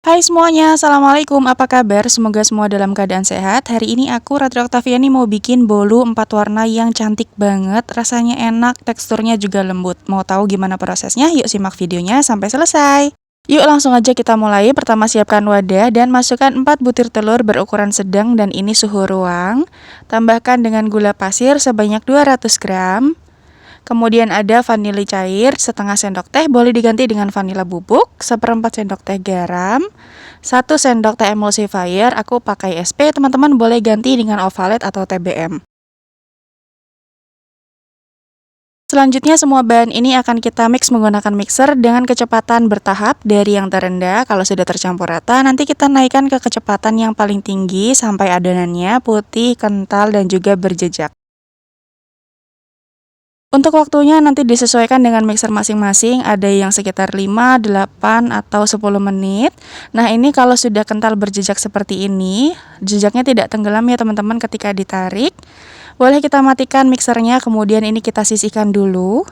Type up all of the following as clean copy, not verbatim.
Hai semuanya, Assalamualaikum, apa kabar? Semoga semua dalam keadaan sehat. Hari ini aku, Ratri Oktaviani, mau bikin bolu 4 warna yang cantik banget. Rasanya enak, teksturnya juga lembut. Mau tahu gimana prosesnya? Yuk simak videonya sampai selesai. Yuk langsung aja kita mulai. Pertama siapkan wadah dan masukkan 4 butir telur berukuran sedang dan ini suhu ruang. Tambahkan dengan gula pasir sebanyak 200 gram. Kemudian ada vanili cair setengah sendok teh, boleh diganti dengan vanila bubuk, seperempat sendok teh garam, 1 sendok teh emulsifier, aku pakai SP, teman-teman boleh ganti dengan Ovalet atau TBM. Selanjutnya semua bahan ini akan kita mix menggunakan mixer dengan kecepatan bertahap dari yang terendah. Kalau sudah tercampur rata, nanti kita naikkan ke kecepatan yang paling tinggi sampai adonannya putih, kental, dan juga berjejak. Untuk waktunya nanti disesuaikan dengan mixer masing-masing, ada yang sekitar 5, 8, atau 10 menit. Nah ini kalau sudah kental berjejak seperti ini, jejaknya tidak tenggelam ya teman-teman ketika ditarik. Boleh kita matikan mixernya, kemudian ini kita sisihkan dulu.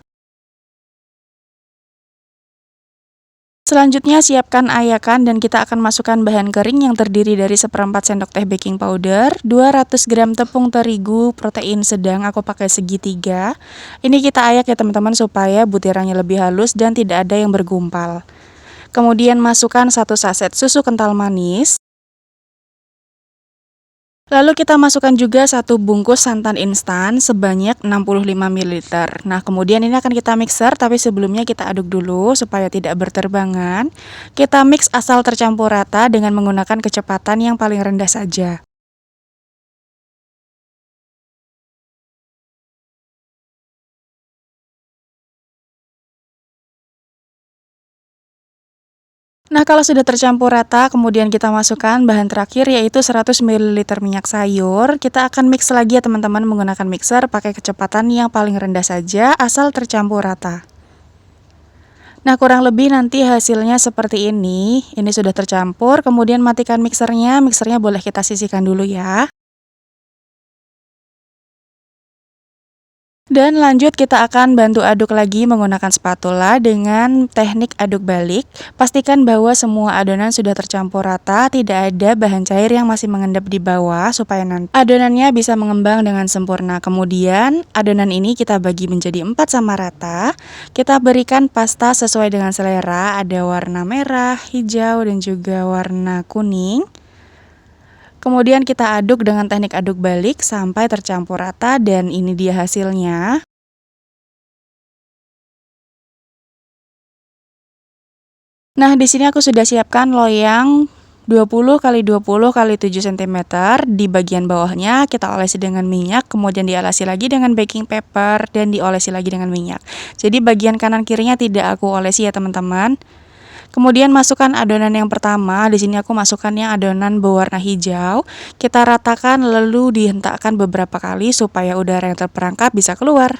Selanjutnya siapkan ayakan dan kita akan masukkan bahan kering yang terdiri dari seperempat sendok teh baking powder, 200 gram tepung terigu protein sedang, aku pakai segitiga. Ini kita ayak ya teman-teman supaya butirannya lebih halus dan tidak ada yang bergumpal. Kemudian masukkan 1 saset susu kental manis. Lalu kita masukkan juga 1 bungkus santan instan sebanyak 65 ml. Nah, kemudian ini akan kita mixer, tapi sebelumnya kita aduk dulu supaya tidak berterbangan. Kita mix asal tercampur rata dengan menggunakan kecepatan yang paling rendah saja. Nah, kalau sudah tercampur rata, kemudian kita masukkan bahan terakhir yaitu 100 ml minyak sayur. Kita akan mix lagi ya teman-teman menggunakan mixer pakai kecepatan yang paling rendah saja asal tercampur rata. Nah, kurang lebih nanti hasilnya seperti ini. Ini sudah tercampur, kemudian matikan mixernya. Mixernya boleh kita sisihkan dulu ya. Dan lanjut kita akan bantu aduk lagi menggunakan spatula dengan teknik aduk balik. Pastikan bahwa semua adonan sudah tercampur rata, tidak ada bahan cair yang masih mengendap di bawah supaya nanti adonannya bisa mengembang dengan sempurna. Kemudian adonan ini kita bagi menjadi 4 sama rata. Kita berikan pasta sesuai dengan selera, ada warna merah, hijau, dan juga warna kuning. Kemudian kita aduk dengan teknik aduk balik sampai tercampur rata dan ini dia hasilnya. Nah, di sini aku sudah siapkan loyang 20 x 20 x 7 cm. Di bagian bawahnya kita olesi dengan minyak, kemudian diolesi lagi dengan baking paper dan diolesi lagi dengan minyak. Jadi bagian kanan kirinya tidak aku olesi ya teman-teman. Kemudian masukkan adonan yang pertama. Di sini aku masukkan yang adonan berwarna hijau. Kita ratakan lalu dihentakkan beberapa kali supaya udara yang terperangkap bisa keluar.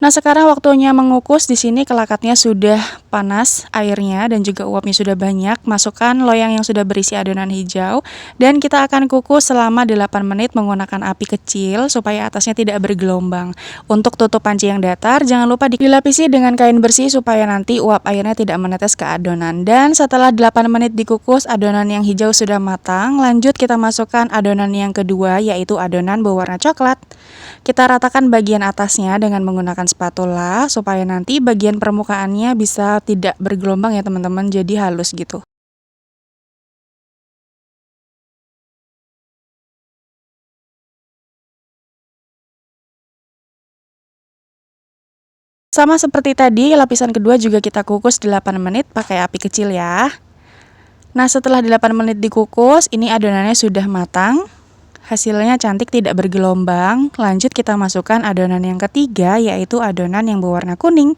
Nah, sekarang waktunya mengukus. Di sini kelakatnya sudah panas airnya dan juga uapnya sudah banyak. Masukkan loyang yang sudah berisi adonan hijau dan kita akan kukus selama 8 menit menggunakan api kecil supaya atasnya tidak bergelombang. Untuk tutup panci yang datar, jangan lupa dilapisi dengan kain bersih supaya nanti uap airnya tidak menetes ke adonan. Dan setelah 8 menit dikukus, adonan yang hijau sudah matang. Lanjut kita masukkan adonan yang kedua yaitu adonan berwarna coklat. Kita ratakan bagian atasnya dengan menggunakan spatula supaya nanti bagian permukaannya bisa tidak bergelombang ya teman-teman, jadi halus gitu. Sama seperti tadi, lapisan kedua juga kita kukus 8 menit pakai api kecil ya. Nah, setelah 8 menit dikukus, ini adonannya sudah matang. Hasilnya cantik tidak bergelombang. Lanjut kita masukkan adonan yang ketiga yaitu adonan yang berwarna kuning.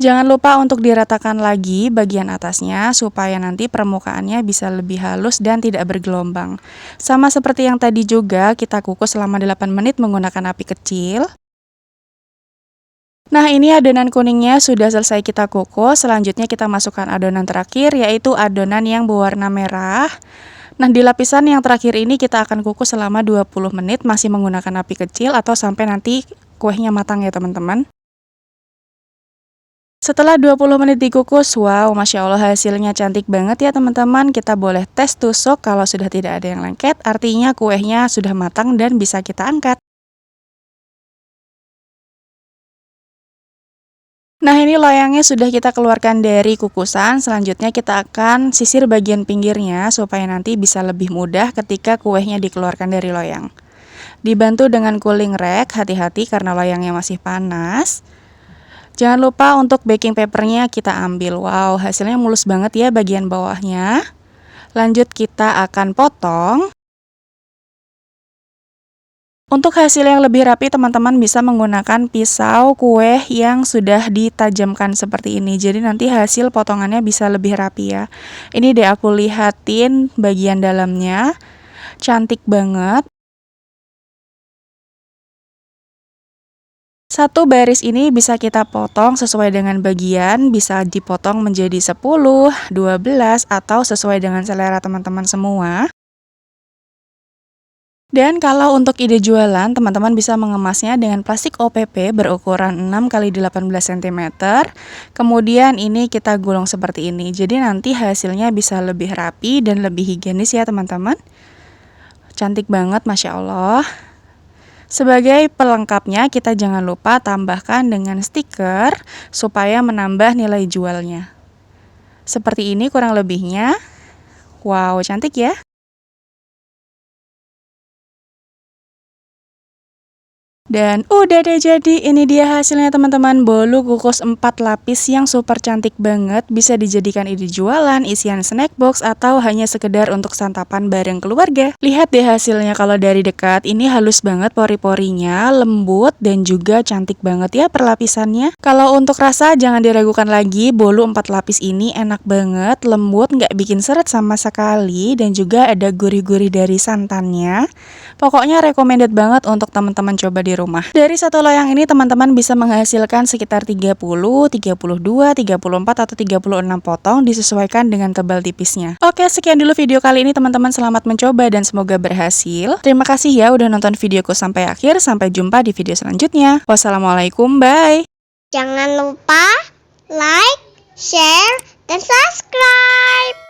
Jangan lupa untuk diratakan lagi bagian atasnya supaya nanti permukaannya bisa lebih halus dan tidak bergelombang. Sama seperti yang tadi juga kita kukus selama 8 menit menggunakan api kecil. Nah, ini adonan kuningnya sudah selesai kita kukus. Selanjutnya kita masukkan adonan terakhir yaitu adonan yang berwarna merah. Nah, di lapisan yang terakhir ini kita akan kukus selama 20 menit masih menggunakan api kecil atau sampai nanti kuehnya matang ya teman-teman. Setelah 20 menit dikukus, wow, Masya Allah hasilnya cantik banget ya teman-teman. Kita boleh tes tusuk, kalau sudah tidak ada yang lengket, artinya kuenya sudah matang dan bisa kita angkat. Nah, ini loyangnya sudah kita keluarkan dari kukusan. Selanjutnya kita akan sisir bagian pinggirnya supaya nanti bisa lebih mudah ketika kuenya dikeluarkan dari loyang. Dibantu dengan cooling rack, hati-hati karena loyangnya masih panas. Jangan lupa untuk baking papernya kita ambil. Wow, hasilnya mulus banget ya bagian bawahnya. Lanjut kita akan potong. Untuk hasil yang lebih rapi, teman-teman bisa menggunakan pisau kue yang sudah ditajamkan seperti ini. Jadi nanti hasil potongannya bisa lebih rapi ya. Ini deh aku lihatin bagian dalamnya. Cantik banget. Satu baris ini bisa kita potong sesuai dengan bagian, bisa dipotong menjadi 10, 12, atau sesuai dengan selera teman-teman semua. Dan kalau untuk ide jualan, teman-teman bisa mengemasnya dengan plastik OPP berukuran 6 x 18 cm. Kemudian ini kita gulung seperti ini. Jadi nanti hasilnya bisa lebih rapi dan lebih higienis ya teman-teman. Cantik banget, Masya Allah. Sebagai pelengkapnya, kita jangan lupa tambahkan dengan stiker supaya menambah nilai jualnya. Seperti ini kurang lebihnya. Wow, cantik ya. Dan udah deh, jadi ini dia hasilnya teman-teman, bolu kukus 4 lapis yang super cantik banget. Bisa dijadikan ide jualan, isian snack box, atau hanya sekedar untuk santapan bareng keluarga. Lihat deh hasilnya kalau dari dekat, ini halus banget pori-porinya, lembut dan juga cantik banget ya perlapisannya. Kalau untuk rasa jangan diragukan lagi, bolu 4 lapis ini enak banget, lembut, nggak bikin seret sama sekali, dan juga ada gurih-gurih dari santannya. Pokoknya recommended banget untuk teman-teman coba di rumah. Dari satu loyang ini teman-teman bisa menghasilkan sekitar 30, 32, 34, atau 36 potong disesuaikan dengan tebal tipisnya. Oke, sekian dulu video kali ini teman-teman, selamat mencoba dan semoga berhasil. Terima kasih ya udah nonton videoku sampai akhir, sampai jumpa di video selanjutnya. Wassalamualaikum, bye! Jangan lupa like, share, dan subscribe.